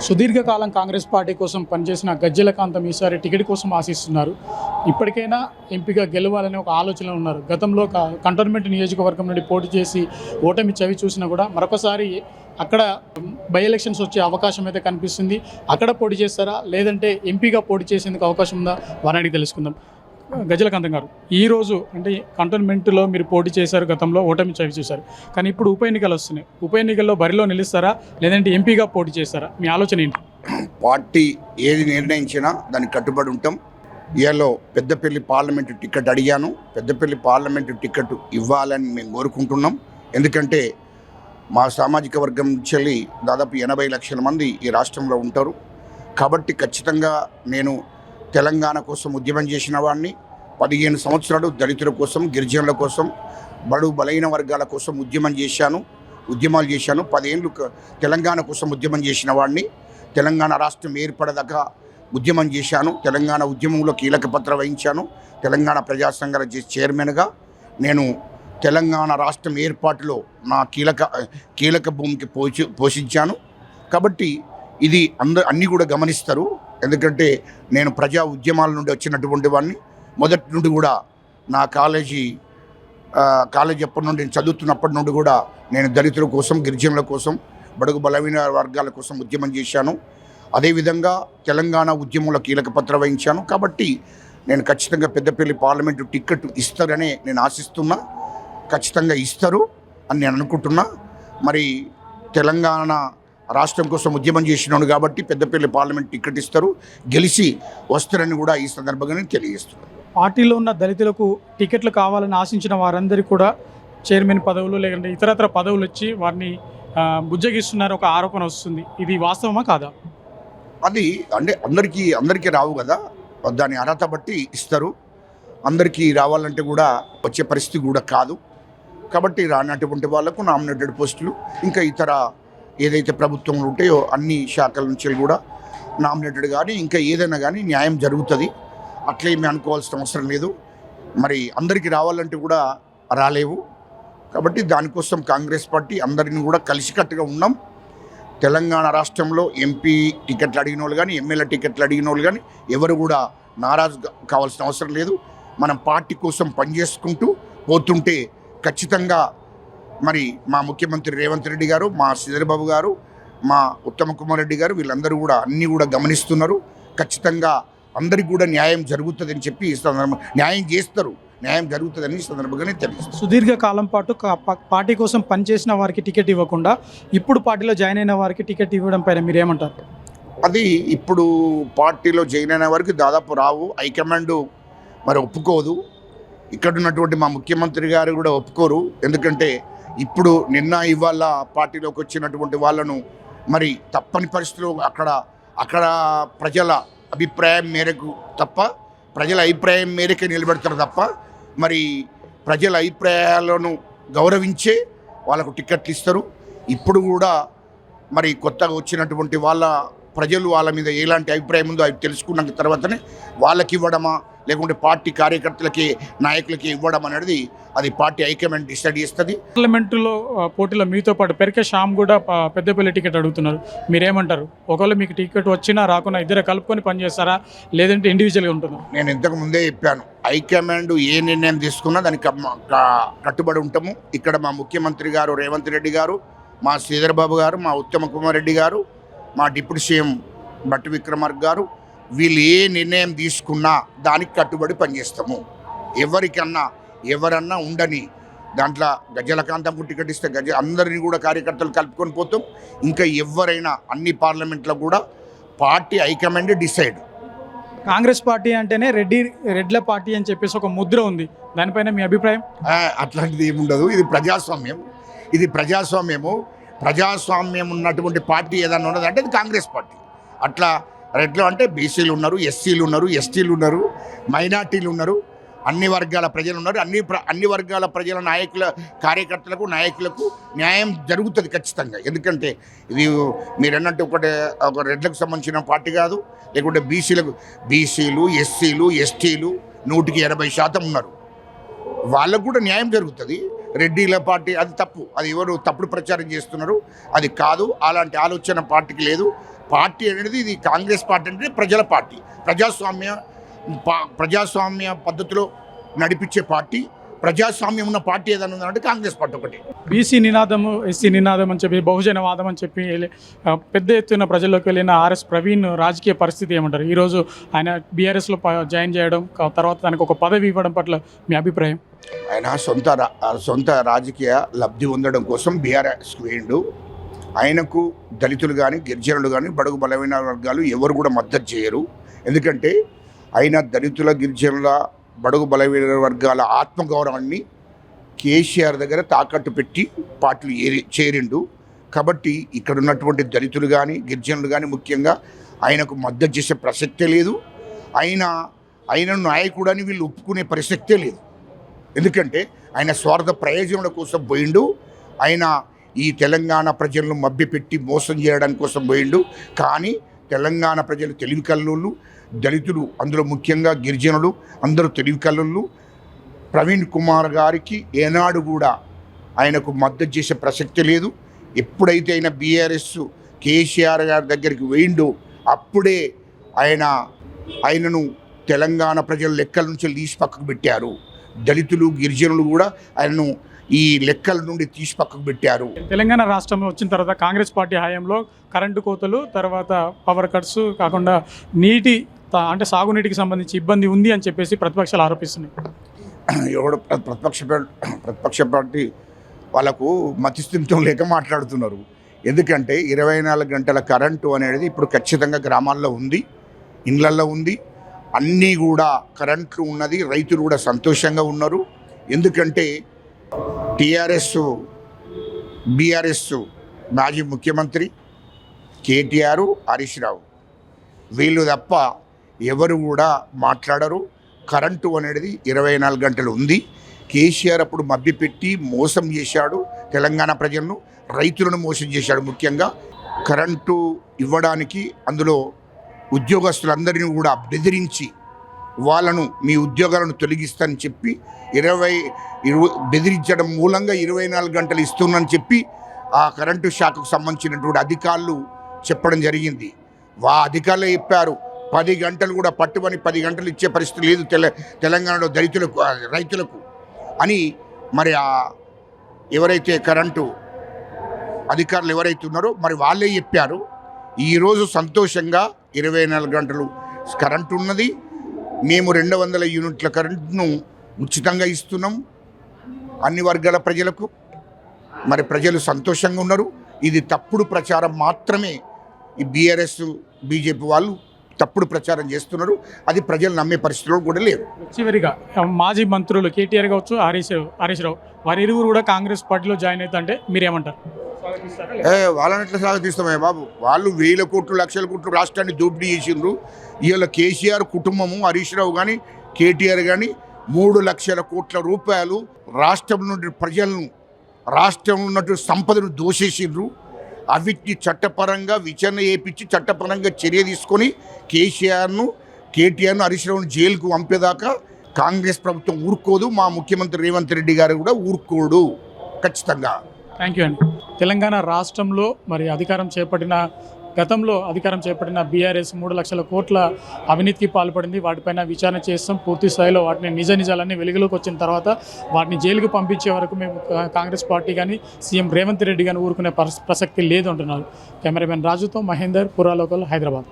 సుదీర్ఘకాలం కాంగ్రెస్ పార్టీ కోసం పనిచేసిన గజ్జెల కాంతం ఈసారి టికెట్ కోసం ఆశిస్తున్నారు. ఇప్పటికైనా ఎంపీగా గెలవాలనే ఒక ఆలోచనలో ఉన్నారు. గతంలో కంటోన్మెంట్ నియోజకవర్గం నుండి పోటీ చేసి ఓటమి చవి చూసినా కూడా మరొకసారి అక్కడ బై ఎలక్షన్స్ వచ్చే అవకాశం అయితే కనిపిస్తుంది. అక్కడ పోటీ చేస్తారా లేదంటే ఎంపీగా పోటీ చేసేందుకు అవకాశం ఉందా వారిని తెలుసుకుందాం. గజ్జెల కాంతం గారు, ఈరోజు అంటే కంటోన్మెంట్లో మీరు పోటీ చేశారు, గతంలో ఓటమి చవి చూశారు, కానీ ఇప్పుడు ఉప ఎన్నికలు వస్తున్నాయి. ఉప ఎన్నికల్లో బరిలో నిలుస్తారా లేదంటే ఎంపీగా పోటీ చేస్తారా? మీ ఆలోచన ఏంటి? పార్టీ ఏది నిర్ణయించినా దానికి కట్టుబడి ఉంటాం. ఇయాలో పెద్దపల్లి పార్లమెంటు టికెట్ అడిగాను. పెద్దపల్లి పార్లమెంటు టికెట్ ఇవ్వాలని మేము కోరుకుంటున్నాం. ఎందుకంటే మా సామాజిక వర్గం నుంచి దాదాపు 80 లక్షల మంది ఈ రాష్ట్రంలో ఉంటారు. కాబట్టి ఖచ్చితంగా నేను తెలంగాణ కోసం ఉద్యమం చేసిన వాడిని. 15 సంవత్సరాలు దళితుల కోసం, గిరిజనుల కోసం, బడు బలైన వర్గాల కోసం ఉద్యమాలు చేశాను. 10 ఏళ్ళు తెలంగాణ కోసం ఉద్యమం చేసిన వాడిని. తెలంగాణ రాష్ట్రం ఏర్పడదాకా ఉద్యమం చేశాను. తెలంగాణ ఉద్యమంలో కీలక పాత్ర వహించాను. తెలంగాణ ప్రజా సంఘాల చైర్మన్గా నేను తెలంగాణ రాష్ట్రం ఏర్పాటులో నా కీలక భూమికి పోషించాను. కాబట్టి ఇది అన్నీ కూడా గమనిస్తారు. ఎందుకంటే నేను ప్రజా ఉద్యమాల నుండి వచ్చినటువంటి వాడిని. మొదటి నుండి కూడా నా కాలేజీ ఎప్పటి నుండి చదువుతున్నప్పటి నుండి కూడా నేను దళితుల కోసం, గిరిజనుల కోసం, బడుగు బలమైన వర్గాల కోసం ఉద్యమం చేశాను. అదేవిధంగా తెలంగాణ ఉద్యమంలో కీలక పాత్ర వహించాను. కాబట్టి నేను ఖచ్చితంగా పెద్దపల్లి పార్లమెంటు టికెట్ ఇస్తారనే నేను ఆశిస్తున్నా. ఖచ్చితంగా ఇస్తారు అని నేను అనుకుంటున్నా. మరి తెలంగాణ రాష్ట్రం కోసం ఉద్యమం చేసినాడు కాబట్టి పెద్దపల్లి పార్లమెంట్ టికెట్ ఇస్తారు, గెలిచి వస్తారని కూడా ఈ సందర్భంగా తెలియజేస్తున్నాను. పార్టీలో ఉన్న దళితులకు టికెట్లు కావాలని ఆశించిన వారందరికీ కూడా చైర్మన్ పదవులు లేదంటే ఇతరత్ర పదవులు వచ్చి వారిని బుజ్జగిస్తున్నారు ఒక ఆరోపణ వస్తుంది. ఇది వాస్తవమా కాదా? అది అంటే అందరికీ రావు కదా, దాని అర్హత బట్టి ఇస్తారు. అందరికీ రావాలంటే కూడా వచ్చే పరిస్థితి కూడా కాదు. కాబట్టి రానటువంటి వాళ్ళకు నామినేటెడ్ పోస్టులు, ఇంకా ఇతర ఏదైతే ప్రభుత్వంలో ఉంటాయో అన్ని శాఖల నుంచి కూడా నామినేటెడ్ కానీ ఇంకా ఏదైనా కానీ న్యాయం జరుగుతుంది. అట్లేమీ అనుకోవాల్సిన అవసరం లేదు. మరి అందరికీ రావాలంటే కూడా రాలేవు. కాబట్టి దానికోసం కాంగ్రెస్ పార్టీ అందరిని కూడా కలిసికట్టుగా ఉన్నాం. తెలంగాణ రాష్ట్రంలో ఎంపీ టికెట్లు అడిగిన వాళ్ళు కానీ, ఎమ్మెల్యే టికెట్లు అడిగిన వాళ్ళు కానీ ఎవరు కూడా నారాజు కావాల్సిన అవసరం లేదు. మనం పార్టీ కోసం పనిచేసుకుంటూ పోతుంటే ఖచ్చితంగా మరి మా ముఖ్యమంత్రి రేవంత్ రెడ్డి గారు, మా శ్రీధర్బాబు గారు, మా ఉత్తమ్ కుమార్ రెడ్డి గారు వీళ్ళందరూ కూడా అన్నీ కూడా గమనిస్తున్నారు. ఖచ్చితంగా అందరికీ కూడా న్యాయం జరుగుతుందని చెప్పి ఈ సందర్భంగా న్యాయం జరుగుతుందని ఈ సందర్భంగానే తెలుస్తుంది. సుదీర్ఘకాలం పాటు పార్టీ కోసం పనిచేసిన వారికి టికెట్ ఇవ్వకుండా ఇప్పుడు పార్టీలో జాయిన్ అయిన వారికి టికెట్ ఇవ్వడం పైన మీరేమంటారు? అది ఇప్పుడు పార్టీలో జాయిన్ అయిన వారికి దాదాపు రావు. హైకమాండ్ మరి ఒప్పుకోదు. ఇక్కడ ఉన్నటువంటి మా ముఖ్యమంత్రి గారు కూడా ఒప్పుకోరు. ఎందుకంటే ఇప్పుడు ఇవాళ పార్టీలోకి వచ్చినటువంటి వాళ్ళను మరి తప్పని పరిస్థితుల్లో అక్కడ ప్రజల అభిప్రాయం మేరకు నిలబెడతారు తప్ప మరి ప్రజల అభిప్రాయాలను గౌరవించే వాళ్ళకు టికెట్లు ఇస్తారు. ఇప్పుడు కూడా మరి కొత్తగా వచ్చినటువంటి ప్రజలు వాళ్ళ మీద ఎలాంటి అభిప్రాయం ఉందో అవి తెలుసుకున్న తర్వాతనే వాళ్ళకి ఇవ్వడమా లేకుంటే పార్టీ కార్యకర్తలకి, నాయకులకి ఇవ్వడం అనేది అది పార్టీ హైకమాండ్ డిసైడ్ చేస్తుంది. పార్లమెంటులో పోటీలో మీతో పాటు పెరికే శ్యామ్ కూడా పెద్దపల్లి టికెట్ అడుగుతున్నారు. మీరేమంటారు? ఒకవేళ మీకు టికెట్ వచ్చినా రాకున్నా ఇద్దరు కలుపుకొని పనిచేస్తారా లేదంటే ఇండివిజువల్గా ఉంటుందా? నేను ఇంతకు ముందే చెప్పాను, హైకమాండ్ ఏ నిర్ణయం తీసుకున్నా దానికి కట్టుబడి ఉంటాము. ఇక్కడ మా ముఖ్యమంత్రి గారు రేవంత్ రెడ్డి గారు, మా శ్రీధర్బాబు గారు, మా ఉత్తమ్ కుమార్ రెడ్డి గారు, మా డిప్యూటీ సీఎం భట్టి విక్రమార్క గారు వీళ్ళు ఏ నిర్ణయం తీసుకున్నా దానికి కట్టుబడి పనిచేస్తాము. ఎవరన్నా ఉండని దాంట్లో గజ్జెల కాంతంకు టికెట్ ఇస్తే అందరినీ కూడా కార్యకర్తలు కలుపుకొని పోతాం. ఇంకా ఎవరైనా అన్ని పార్లమెంట్లో కూడా party high command decide. Congress party అంటేనే రెడ్ల పార్టీ అని చెప్పేసి ఒక ముద్ర ఉంది, దానిపైన మీ అభిప్రాయం? అట్లాంటిది ఏముండదు. ఇది ప్రజాస్వామ్యం ఉన్నటువంటి పార్టీ ఏదన్నా ఉన్నది అంటే అది కాంగ్రెస్ పార్టీ. అట్లా రెడ్లు అంటే బీసీలు ఉన్నారు, ఎస్సీలు ఉన్నారు, ఎస్టీలు ఉన్నారు, మైనార్టీలు ఉన్నారు, అన్ని వర్గాల ప్రజలు ఉన్నారు. అన్ని వర్గాల ప్రజల కార్యకర్తలకు నాయకులకు న్యాయం జరుగుతుంది ఖచ్చితంగా. ఎందుకంటే ఇది మీరు అన్నట్టు ఒక రెడ్లకు సంబంధించిన పార్టీ కాదు, లేకుంటే బీసీలు, ఎస్సీలు, ఎస్టీలు 180% ఉన్నారు. వాళ్ళకు కూడా న్యాయం జరుగుతుంది. రెడ్డిల పార్టీ అది తప్పు, అది ఎవరు తప్పుడు ప్రచారం చేస్తున్నారు, అది కాదు. అలాంటి ఆలోచన పార్టీకి లేదు. పార్టీ అనేది ఇది కాంగ్రెస్ పార్టీ అంటే ప్రజల పార్టీ, ప్రజాస్వామ్య పద్ధతిలో నడిపించే పార్టీ. ప్రజాస్వామ్యం ఉన్న పార్టీ ఏదైనా ఉందంటే కాంగ్రెస్ పార్టీ ఒకటి. బీసీ నినాదము, ఎస్సీ నినాదం అని చెప్పి, బహుజనవాదం అని చెప్పి పెద్ద ఎత్తున ప్రజల్లోకి వెళ్ళిన ఆర్ఎస్ ప్రవీణ్ రాజకీయ పరిస్థితి ఏమంటారు? ఈరోజు ఆయన బీఆర్ఎస్లో జాయిన్ చేయడం, తర్వాత తనకు ఒక పదవి ఇవ్వడం పట్ల మీ అభిప్రాయం? ఆయన సొంత రాజకీయ లబ్ధి పొందడం కోసం బీఆర్ఎస్కి వేయండు. ఆయనకు దళితులు కానీ, గిరిజనులు కానీ, బడుగు బలమైన వర్గాలు ఎవరు కూడా మద్దతు చేయరు. ఎందుకంటే ఆయన దళితుల, గిరిజనుల, బడుగు బలమైన వర్గాల ఆత్మగౌరవాన్ని కేసీఆర్ దగ్గర తాకట్టు పెట్టి పార్టీలు చేరిండు. కాబట్టి ఇక్కడ ఉన్నటువంటి దళితులు కానీ, గిరిజనులు కానీ ముఖ్యంగా ఆయనకు మద్దతు చేసే ప్రసక్తే లేదు. ఆయన నాయకుడు అని వీళ్ళు ఒప్పుకునే ప్రసక్తే లేదు. ఎందుకంటే ఆయన స్వార్థ ప్రయోజనాల కోసం పోయిండు. ఆయన ఈ తెలంగాణ ప్రజలను మభ్యపెట్టి మోసం చేయడానికి కోసం పోయిండు. కానీ తెలంగాణ ప్రజలు తెలివి కల్లోళ్ళు, దళితులు అందులో ముఖ్యంగా గిరిజనులు అందరూ తెలివి కల్లోళ్ళు. ప్రవీణ్ కుమార్ గారికి ఏనాడు కూడా ఆయనకు మద్దతు చేసే ప్రసక్తి లేదు. ఎప్పుడైతే ఆయన బీఆర్ఎస్ కేసీఆర్ గారి దగ్గరికి వేయిండో అప్పుడే ఆయనను తెలంగాణ ప్రజల లెక్కల నుంచి తీసి పక్కకు పెట్టారు. దళితులు, గిరిజనులు కూడా ఆయనను ఈ లెక్కల నుండి తీసి పక్కకు పెట్టారు. తెలంగాణ రాష్ట్రంలో వచ్చిన తర్వాత కాంగ్రెస్ పార్టీ హయాంలో కరెంటు కోతలు, తర్వాత పవర్ కట్స్ కాకుండా అంటే సాగునీటికి సంబంధించి ఇబ్బంది ఉంది అని చెప్పేసి ప్రతిపక్షాలు ఆరోపిస్తున్నాయి. ఎవడు ప్రతిపక్ష పార్టీ వాళ్ళకు మతిస్థిమితం లేక మాట్లాడుతున్నారు. ఎందుకంటే 24 గంటల కరెంటు అనేది ఇప్పుడు ఖచ్చితంగా గ్రామాల్లో ఉంది, ఇండ్లల్లో ఉంది. అన్నీ కూడా కరెంట్లు ఉన్నది. రైతులు కూడా సంతోషంగా ఉన్నారు. ఎందుకంటే బీఆర్ఎస్ మాజీ ముఖ్యమంత్రి కేటీఆర్, హరీష్ రావు వీళ్ళు తప్ప ఎవరు కూడా మాట్లాడరు. కరెంటు అనేది 24 గంటలు ఉంది. కేసీఆర్ అప్పుడు మభ్యపెట్టి మోసం చేశాడు తెలంగాణ ప్రజలను, రైతులను మోసం చేశాడు. ముఖ్యంగా కరెంటు ఇవ్వడానికి అందులో ఉద్యోగస్తులందరినీ కూడా బెదిరించి మీ ఉద్యోగాలను తొలగిస్తానని చెప్పి బెదిరించడం మూలంగా 24 గంటలు ఇస్తున్నానని చెప్పి ఆ కరెంటు శాఖకు సంబంధించినటువంటి అధికారులు చెప్పడం జరిగింది. అధికారులు చెప్పారు 10 గంటలు కూడా పట్టుబని 10 గంటలు ఇచ్చే పరిస్థితి లేదు తెలంగాణలో రైతులకు అని. మరి ఎవరైతే కరెంటు అధికారులు ఎవరైతే ఉన్నారో మరి వాళ్ళే చెప్పారు. ఈరోజు సంతోషంగా 24 గంటలు కరెంటు ఉన్నది. మేము 200 యూనిట్ల కరెంటును ఉచితంగా ఇస్తున్నాం అన్ని వర్గాల ప్రజలకు. మరి ప్రజలు సంతోషంగా ఉన్నారు. ఇది తప్పుడు ప్రచారం మాత్రమే. ఈ బీఆర్ఎస్, బీజేపీ వాళ్ళు తప్పుడు ప్రచారం చేస్తున్నారు. అది ప్రజలు నమ్మే పరిస్థితుల్లో కూడా లేవు. చివరిగా మాజీ మంత్రులు కేటీఆర్ కావచ్చు, హరీష్ రావు వారి ఇరువురు కూడా కాంగ్రెస్ పార్టీలో జాయిన్ అవుతుంటే మీరేమంటారు? వాళ్ళని ఎట్లా స్వాగతిస్తామే బాబు? వాళ్ళు 1000 కోట్లు, లక్షల కోట్లు రాష్ట్రాన్ని దోపిడీ చేసిండ్రు. ఇవాళ కేసీఆర్ కుటుంబము, హరీష్ రావు కానీ, కేటీఆర్ కానీ 3 లక్షల కోట్ల రూపాయలు రాష్ట్రం నుండి ప్రజలను, రాష్ట్రంలో ఉన్నటువంటి సంపదను దోషేసిండ్రు. అవిటిని చట్టపరంగా విచారణ చేయించి చట్టపరంగా చర్య తీసుకొని కేటీఆర్ను, హరీష్ రావును జైలుకు పంపేదాకా కాంగ్రెస్ ప్రభుత్వం ఊరుకోదు. మా ముఖ్యమంత్రి రేవంత్ రెడ్డి గారు కూడా ఊరుకోడు ఖచ్చితంగా. థ్యాంక్ యూ అండి. తెలంగాణ రాష్ట్రంలో మరి గతంలో అధికారం చేపట్టిన బీఆర్ఎస్ 3 లక్షల కోట్ల అవినీతికి పాల్పడింది. వాటిపైన విచారణ చేస్తాం. పూర్తి స్థాయిలో వాటిని నిజాలన్నీ వెలుగులోకి వచ్చిన తర్వాత వాటిని జైలుకు పంపించే వరకు మేము కాంగ్రెస్ పార్టీ కానీ, సీఎం రేవంత్ రెడ్డి కానీ ఊరుకునే ప్రసక్తి లేదు అంటున్నారు. కెమెరామెన్ రాజుతో మహేందర్, పురా లోకల్, హైదరాబాద్.